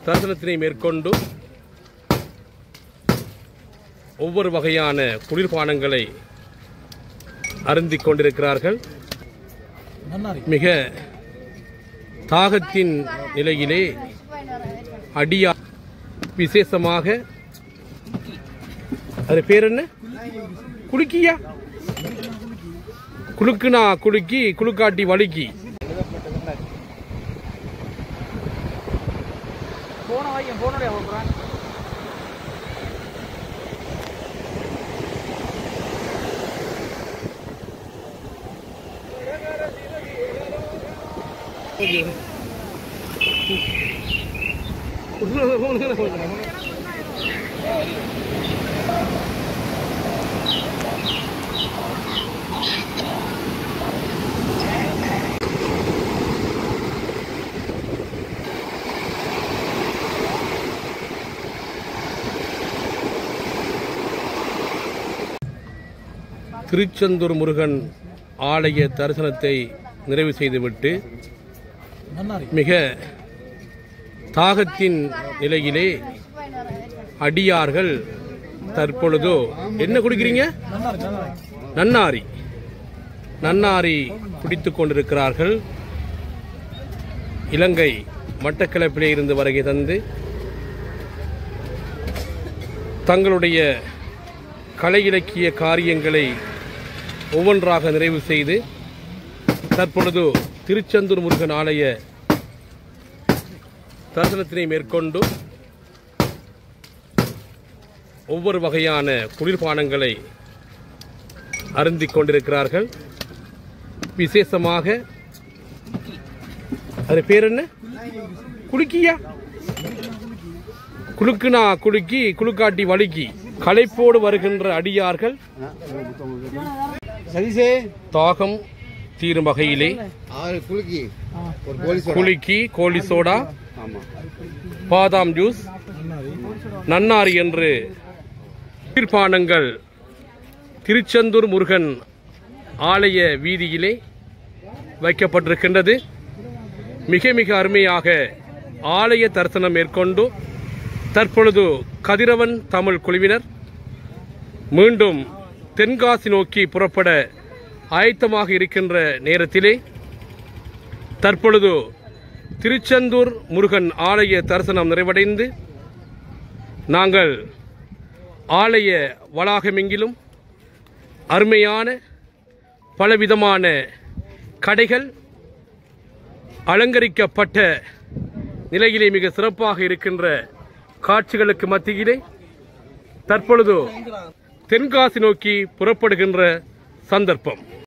தரிசனத்தினை மேற்கொண்டு ஒவ்வொரு வகையான குளிர்பானங்களை அருந்திக் கொண்டிருக்கிறார்கள். மிக தாகத்தின் நிலையிலே அடியா விசேஷமாக அது பேர் என்ன, குலுக்கியா, குலுக்குனா குலுக்கி, குலுக்காட்டி வழுக்கி. திருச்செந்தூர் முருகன் ஆலய தரிசனத்தை நிறைவு செய்துவிட்டு மிக தாகத்தின் நிலையிலே அடியார்கள் தற்பொழுதோ என்ன குடிக்கிறீங்க, நன்னாரி, நன்னாரி குடித்துக் கொண்டிருக்கிறார்கள். இலங்கை மட்டக்களப்பிலே இருந்து வருகை தந்து தங்களுடைய கலை இலக்கிய காரியங்களை ஒவ்வொன்றாக நிறைவு செய்து தற்பொழுது திருச்செந்தூர் முருகன் ஆலய தரிசனத்தினை மேற்கொண்டு ஒவ்வொரு வகையான குளிர்பானங்களை அருந்திக் கொண்டிருக்கிறார்கள். விசேஷமாக அது பேர் என்ன, குலுக்கியா, குலுக்குனா குலுக்கி, குலுக்காட்டி வழுக்கி. களைப்போடு வருகின்ற அடியார்கள் தாகம் தீரும் வகையிலே குலுக்கி, கோழி சோடா, பாதாம் ஜூஸ், நன்னாரி என்று குளிர்பானங்கள் திருச்செந்தூர் முருகன் ஆலய வீதியிலே வைக்கப்பட்டிருக்கின்றது. மிக மிக அருமையாக ஆலய தரிசனம் மேற்கொண்டு தற்பொழுது கதிரவன் தமிழ் குழுவினர் மீண்டும் தென்காசி நோக்கி புறப்பட ஆயத்தமாக இருக்கின்ற நேரத்திலே தற்பொழுது திருச்செந்தூர் முருகன் ஆலய தரிசனம் நிறைவடைந்து நாங்கள் ஆலய வளாகமெங்கிலும் அருமையான பலவிதமான கடைகள் அலங்கரிக்கப்பட்ட நிலையிலே மிக சிறப்பாக இருக்கின்ற காட்சிகளுக்கு மத்தியிலே தற்பொழுது தென்காசி நோக்கி புறப்படுகின்ற சந்தர்ப்பம்.